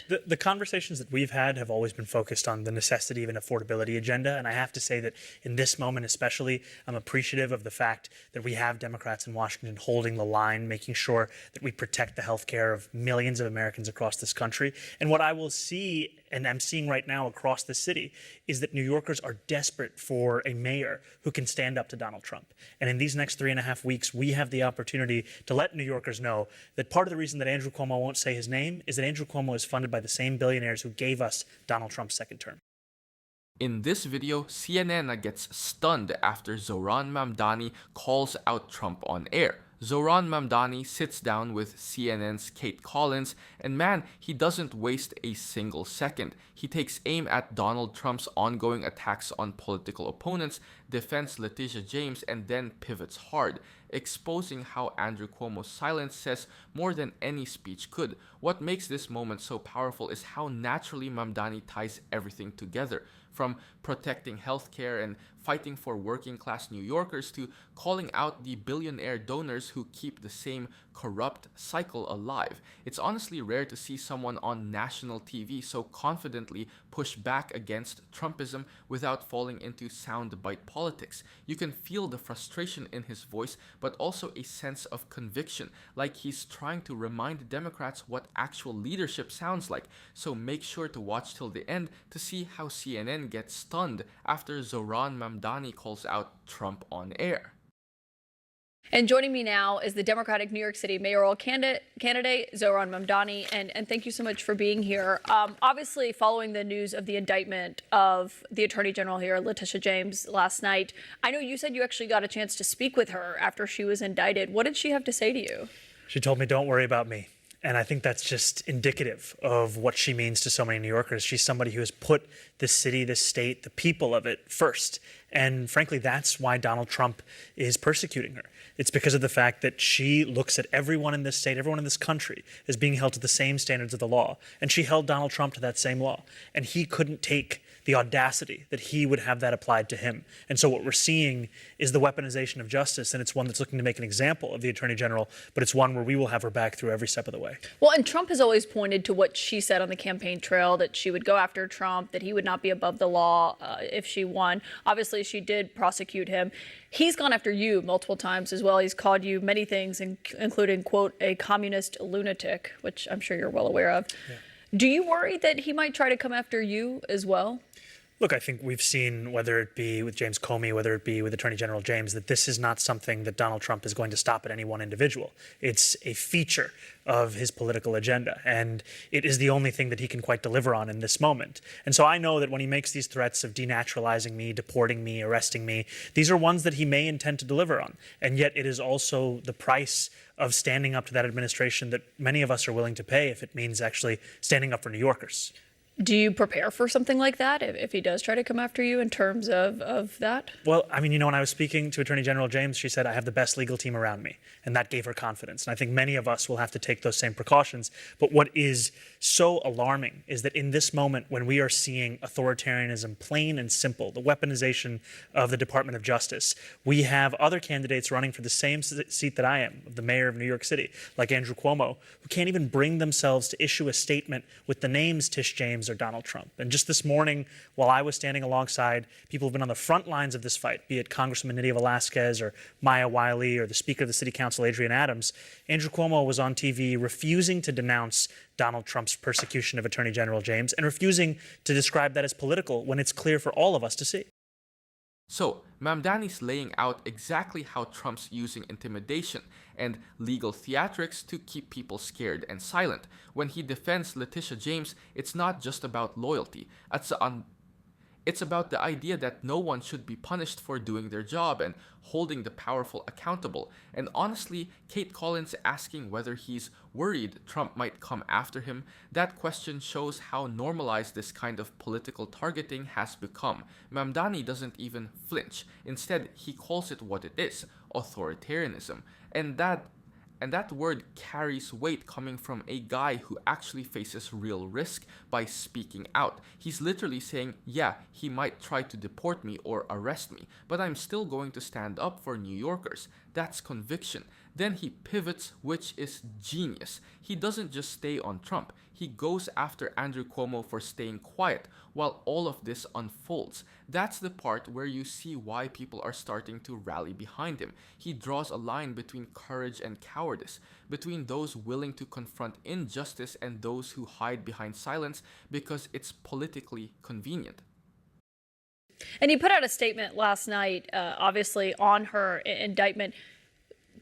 The conversations that we've had have always been focused on the necessity of an affordability agenda. And I have to say that in this moment especially, I'm appreciative of the fact that we have Democrats in Washington holding the line, making sure that we protect the health care of millions of Americans across this country. And what I will see, and I'm seeing right now across the city, is that New Yorkers are desperate for a mayor who can stand up to Donald Trump. And in these next 3.5 weeks, we have the opportunity to let New Yorkers know that part of the reason that Andrew Cuomo won't say his name is that Andrew Cuomo is funded by the same billionaires who gave us Donald Trump's second term. In this video, CNN gets stunned after Zohran Mamdani calls out Trump on air. Zohran Mamdani sits down with CNN's Kate Collins, and man, he doesn't waste a single second. He takes aim at Donald Trump's ongoing attacks on political opponents, defends Letitia James, and then pivots hard, exposing how Andrew Cuomo's silence says more than any speech could. What makes this moment so powerful is how naturally Mamdani ties everything together, from protecting healthcare and fighting for working-class New Yorkers to calling out the billionaire donors who keep the same corrupt cycle alive. It's honestly rare to see someone on national TV so confidently push back against Trumpism without falling into soundbite politics. You can feel the frustration in his voice, but also a sense of conviction, like he's trying to remind Democrats what actual leadership sounds like. So make sure to watch till the end to see how CNN gets stunned after Zohran Mamdani calls out Trump on air. And joining me now is the Democratic New York City mayoral candidate, Zohran Mamdani. And thank you so much for being here. Obviously, following the news of the indictment of the Attorney General here, Letitia James, last night, I know you said you actually got a chance to speak with her after she was indicted. What did she have to say to you? She told me, don't worry about me. And I think that's just indicative of what she means to so many New Yorkers. She's somebody who has put this city, this state, the people of it first. And frankly, that's why Donald Trump is persecuting her. It's because of the fact that she looks at everyone in this state, everyone in this country, as being held to the same standards of the law. And she held Donald Trump to that same law. And he couldn't take the audacity that he would have that applied to him. And so what we're seeing is the weaponization of justice, and it's one that's looking to make an example of the Attorney General, but it's one where we will have her back through every step of the way. Well, and Trump has always pointed to what she said on the campaign trail, that she would go after Trump, that he would not be above the law if she won. Obviously, she did prosecute him. He's gone after you multiple times as well. He's called you many things, including, quote, a communist lunatic, which I'm sure you're well aware of. Yeah. Do you worry that he might try to come after you as well? Look, I think we've seen, whether it be with James Comey, whether it be with Attorney General James, that this is not something that Donald Trump is going to stop at any one individual. It's a feature of his political agenda, and it is the only thing that he can quite deliver on in this moment. And so I know that when he makes these threats of denaturalizing me, deporting me, arresting me, these are ones that he may intend to deliver on. And yet it is also the price of standing up to that administration that many of us are willing to pay if it means actually standing up for New Yorkers. Do you prepare for something like that if he does try to come after you in terms of that? Well, I mean, when I was speaking to Attorney General James, she said, I have the best legal team around me. And that gave her confidence. And I think many of us will have to take those same precautions. But what is so alarming is that in this moment, when we are seeing authoritarianism plain and simple, the weaponization of the Department of Justice, we have other candidates running for the same seat that I am, the mayor of New York City, like Andrew Cuomo, who can't even bring themselves to issue a statement with the names Tish James or Donald Trump. And just this morning, while I was standing alongside people who've been on the front lines of this fight, be it Congresswoman Nydia Velasquez or Maya Wiley or the Speaker of the City Council, Adrienne Adams, Andrew Cuomo was on TV refusing to denounce Donald Trump's persecution of Attorney General James and refusing to describe that as political when it's clear for all of us to see. So, Mamdani's laying out exactly how Trump's using intimidation and legal theatrics to keep people scared and silent. When he defends Letitia James, it's not just about loyalty. It's about the idea that no one should be punished for doing their job and holding the powerful accountable. And honestly, Kate Collins asking whether he's worried Trump might come after him, that question shows how normalized this kind of political targeting has become. Mamdani doesn't even flinch. Instead, he calls it what it is, authoritarianism. And that word carries weight coming from a guy who actually faces real risk by speaking out. He's literally saying, yeah, he might try to deport me or arrest me, but I'm still going to stand up for New Yorkers. That's conviction. Then he pivots, which is genius. He doesn't just stay on Trump. he goes after Andrew Cuomo for staying quiet while all of this unfolds. That's the part where you see why people are starting to rally behind him. He draws a line between courage and cowardice, between those willing to confront injustice and those who hide behind silence because it's politically convenient. And he put out a statement last night, obviously on her indictment.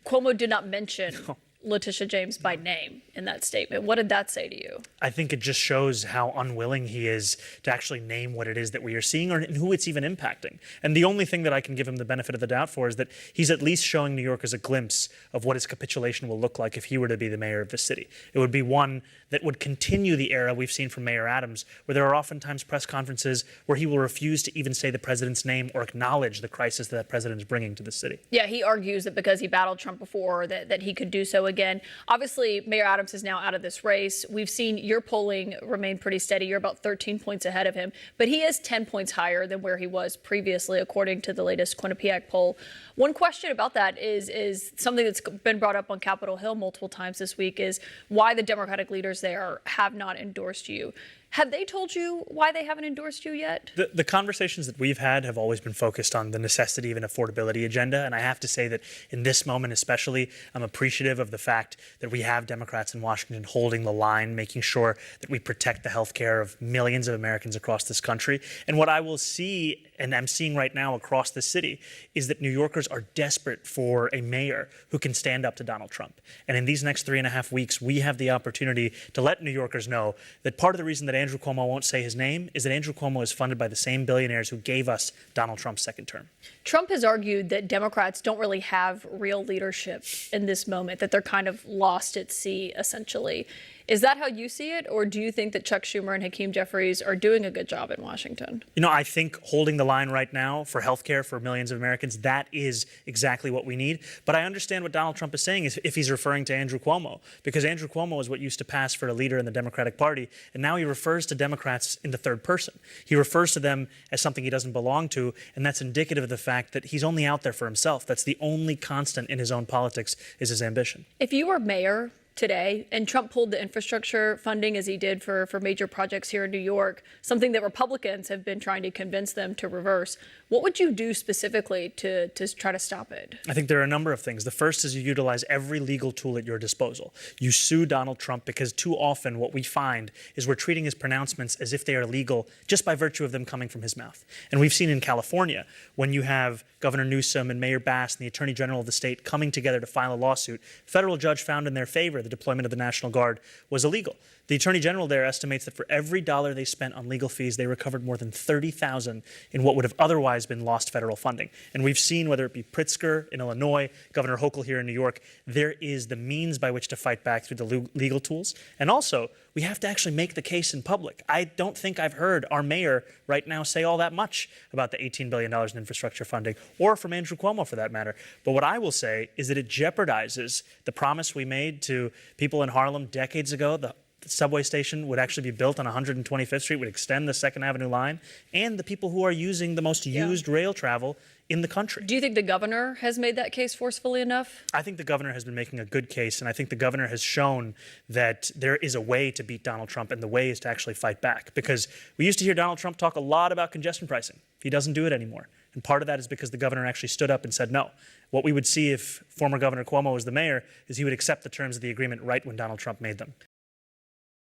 Cuomo did not mention Letitia James by name in that statement. What did that say to you? I think it just shows how unwilling he is to actually name what it is that we are seeing or who it's even impacting. And the only thing that I can give him the benefit of the doubt for is that he's at least showing New Yorkers a glimpse of what his capitulation will look like if he were to be the mayor of the city. It would be one that would continue the era we've seen from Mayor Adams, where there are oftentimes press conferences where he will refuse to even say the president's name or acknowledge the crisis that president is bringing to the city. Yeah, he argues that because he battled Trump before, that he could do so again. Obviously, Mayor Adams is now out of this race. We've seen your polling remain pretty steady. You're about 13 points ahead of him, but he is 10 points higher than where he was previously, according to the latest Quinnipiac poll. One question about that is something that's been brought up on Capitol Hill multiple times this week, is why the Democratic leaders there have not endorsed you. Have they told you why they haven't endorsed you yet? The conversations that we've had have always been focused on the necessity of an affordability agenda. And I have to say that in this moment especially, I'm appreciative of the fact that we have Democrats in Washington holding the line, making sure that we protect the health care of millions of Americans across this country. And what I will see, and I'm seeing right now across the city, is that New Yorkers are desperate for a mayor who can stand up to Donald Trump. And in these next 3.5 weeks, we have the opportunity to let New Yorkers know that part of the reason that Andrew Cuomo won't say his name is that Andrew Cuomo is funded by the same billionaires who gave us Donald Trump's second term. Trump has argued that Democrats don't really have real leadership in this moment, that they're kind of lost at sea, essentially. Is that how you see it, or do you think that Chuck Schumer and Hakeem Jeffries are doing a good job in Washington? You know, I think holding the line right now for health care for millions of Americans, that is exactly what we need. But I understand what Donald Trump is saying is if he's referring to Andrew Cuomo, because Andrew Cuomo is what used to pass for a leader in the Democratic Party, and now he refers to Democrats in the third person. He refers to them as something he doesn't belong to, and that's indicative of the fact that he's only out there for himself. That's the only constant in his own politics is his ambition. If you were mayor today and Trump pulled the infrastructure funding as he did for major projects here in New York, something that Republicans have been trying to convince them to reverse, what would you do specifically to try to stop it? I think there are a number of things. The first is you utilize every legal tool at your disposal. You sue Donald Trump because too often what we find is we're treating his pronouncements as if they are legal just by virtue of them coming from his mouth. And we've seen in California, when you have Governor Newsom and Mayor Bass and the Attorney General of the state coming together to file a lawsuit, a federal judge found in their favor the deployment of the National Guard was illegal. The Attorney General there estimates that for every dollar they spent on legal fees, they recovered more than $30,000 in what would have otherwise been lost federal funding. And we've seen, whether it be Pritzker in Illinois, Governor Hochul here in New York, there is the means by which to fight back through the legal tools. And also, we have to actually make the case in public. I don't think I've heard our mayor right now say all that much about the $18 billion in infrastructure funding, or from Andrew Cuomo for that matter. But what I will say is that it jeopardizes the promise we made to people in Harlem decades ago. The subway station would actually be built on 125th Street, would extend the 2nd Avenue line, and the people who are using the most used rail travel in the country. Do you think the governor has made that case forcefully enough? I think the governor has been making a good case, and I think the governor has shown that there is a way to beat Donald Trump, and the way is to actually fight back. Because we used to hear Donald Trump talk a lot about congestion pricing. He doesn't do it anymore. And part of that is because the governor actually stood up and said no. What we would see if former Governor Cuomo was the mayor is he would accept the terms of the agreement right when Donald Trump made them.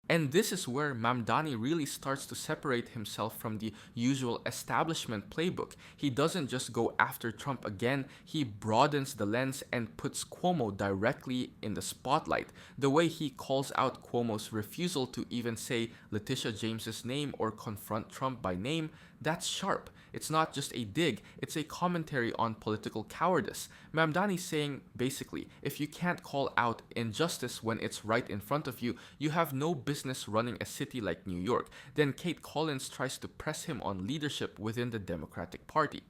And this is where Mamdani really starts to separate himself from the usual establishment playbook. He doesn't just go after Trump again, he broadens the lens and puts Cuomo directly in the spotlight. The way he calls out Cuomo's refusal to even say Letitia James's name or confront Trump by name, that's sharp. It's not just a dig, it's a commentary on political cowardice. Mamdani's saying, basically, if you can't call out injustice when it's right in front of you, you have no business running a city like New York. Then Kate Collins tries to press him on leadership within the Democratic Party.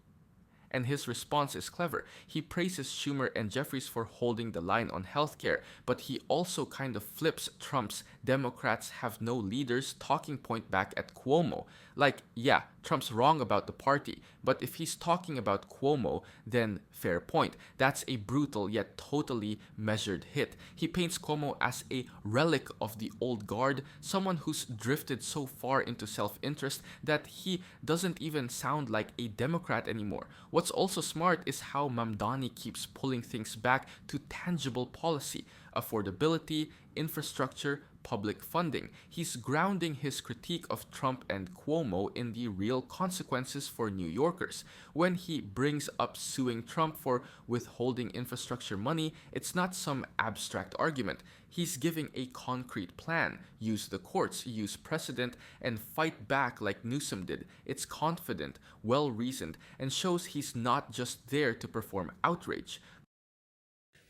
and his response is clever. He praises Schumer and Jeffries for holding the line on healthcare, but he also kind of flips Trump's "Democrats have no leaders" talking point back at Cuomo. Like, yeah, Trump's wrong about the party, but if he's talking about Cuomo, then fair point. That's a brutal yet totally measured hit. He paints Cuomo as a relic of the old guard, someone who's drifted so far into self-interest that he doesn't even sound like a Democrat anymore. What's also smart is how Mamdani keeps pulling things back to tangible policy, affordability, infrastructure, public funding. He's grounding his critique of Trump and Cuomo in the real consequences for New Yorkers. When he brings up suing Trump for withholding infrastructure money, it's not some abstract argument. He's giving a concrete plan. Use the courts, use precedent, and fight back like Newsom did. It's confident, well-reasoned, and shows he's not just there to perform outrage.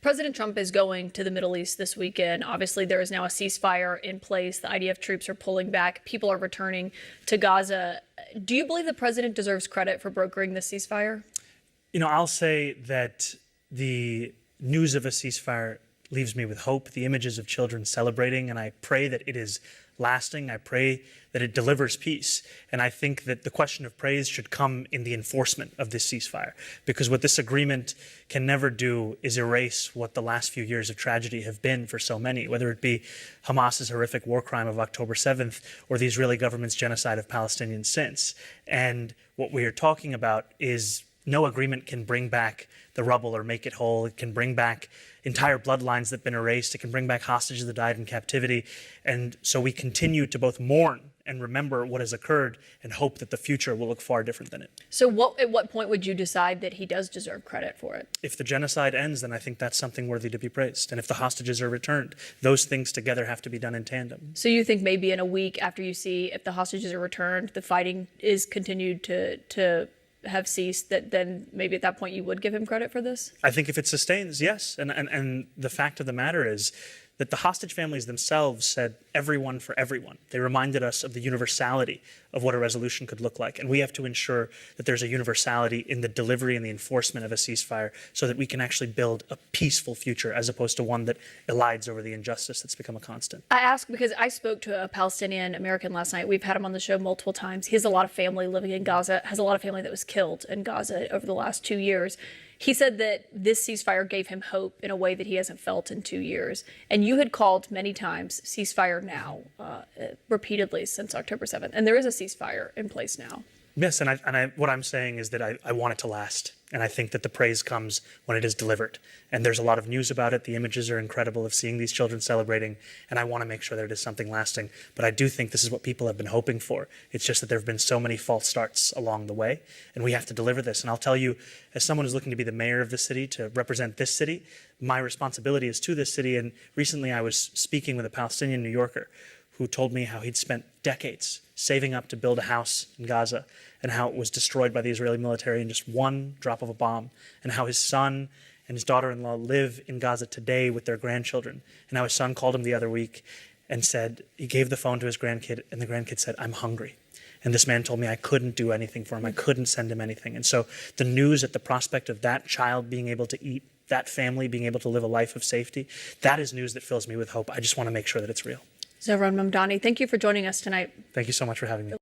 President Trump is going to the Middle East this weekend. Obviously, there is now a ceasefire in place. The IDF troops are pulling back. People are returning to Gaza. Do you believe the president deserves credit for brokering this ceasefire? You know, I'll say that the news of a ceasefire leaves me with hope, the images of children celebrating, and I pray that it is lasting. I pray that it delivers peace. And I think that the question of praise should come in the enforcement of this ceasefire, because what this agreement can never do is erase what the last few years of tragedy have been for so many, whether it be Hamas's horrific war crime of October 7th or the Israeli government's genocide of Palestinians since. And what we are talking about is no agreement can bring back the rubble or make it whole. It can bring back entire bloodlines that have been erased. It can bring back hostages that died in captivity. And so we continue to both mourn and remember what has occurred and hope that the future will look far different than it. So at what point would you decide that he does deserve credit for it? If the genocide ends, then I think that's something worthy to be praised. And if the hostages are returned, those things together have to be done in tandem. So you think maybe in a week after you see if the hostages are returned, the fighting is continued to have ceased, that then maybe at that point you would give him credit for this? I think if it sustains, yes. And the fact of the matter is that the hostage families themselves said everyone for everyone. They reminded us of the universality of what a resolution could look like. And we have to ensure that there's a universality in the delivery and the enforcement of a ceasefire so that we can actually build a peaceful future as opposed to one that elides over the injustice that's become a constant. I ask because I spoke to a Palestinian American last night. We've had him on the show multiple times. He has a lot of family living in Gaza, has a lot of family that was killed in Gaza over the last 2 years. He said that this ceasefire gave him hope in a way that he hasn't felt in 2 years. And you had called many times ceasefire now, repeatedly since October 7th. And there is a ceasefire in place now. Yes, and what I'm saying is that I want it to last. And I think that the praise comes when it is delivered. And there's a lot of news about it. The images are incredible of seeing these children celebrating. And I want to make sure that it is something lasting. But I do think this is what people have been hoping for. It's just that there have been so many false starts along the way. And we have to deliver this. And I'll tell you, as someone who's looking to be the mayor of this city, to represent this city, my responsibility is to this city. And recently I was speaking with a Palestinian New Yorker who told me how he'd spent decades saving up to build a house in Gaza and how it was destroyed by the Israeli military in just one drop of a bomb, and how his son and his daughter-in-law live in Gaza today with their grandchildren, and how his son called him the other week and said, he gave the phone to his grandkid, and the grandkid said, "I'm hungry." And this man told me I couldn't do anything for him. I couldn't send him anything. And so the news at the prospect of that child being able to eat, that family being able to live a life of safety, that is news that fills me with hope. I just want to make sure that it's real. Zohran Mamdani, thank you for joining us tonight. Thank you so much for having me.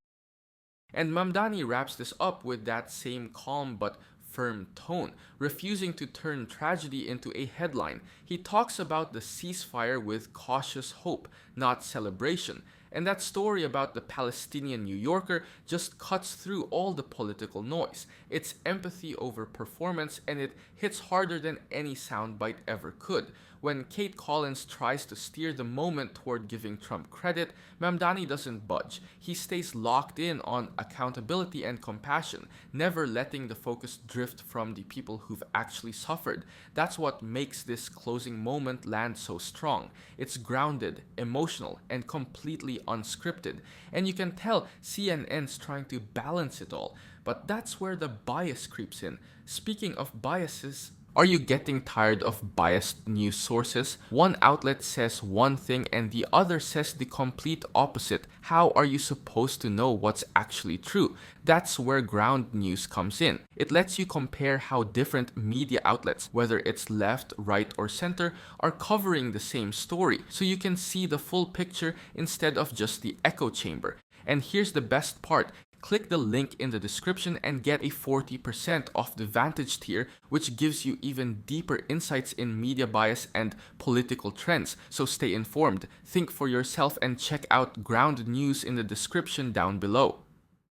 And Mamdani wraps this up with that same calm but firm tone, refusing to turn tragedy into a headline. He talks about the ceasefire with cautious hope, not celebration. And that story about the Palestinian New Yorker just cuts through all the political noise. It's empathy over performance, and it hits harder than any soundbite ever could. When Kate Collins tries to steer the moment toward giving Trump credit, Mamdani doesn't budge. He stays locked in on accountability and compassion, never letting the focus drift from the people who've actually suffered. That's what makes this closing moment land so strong. It's grounded, emotional, and completely unscripted. And you can tell CNN's trying to balance it all. But that's where the bias creeps in. Speaking of biases, Are you getting tired of biased news sources? One outlet says one thing and the other says the complete opposite. How are you supposed to know what's actually true? That's where ground news comes in. It lets you compare how different media outlets, whether it's left, right, or center, are covering the same story, so you can see the full picture instead of just the echo chamber. And here's the best part. Click the link in the description and get a 40% off the Vantage tier, which gives you even deeper insights in media bias and political trends. So stay informed, think for yourself, and check out ground news in the description down below.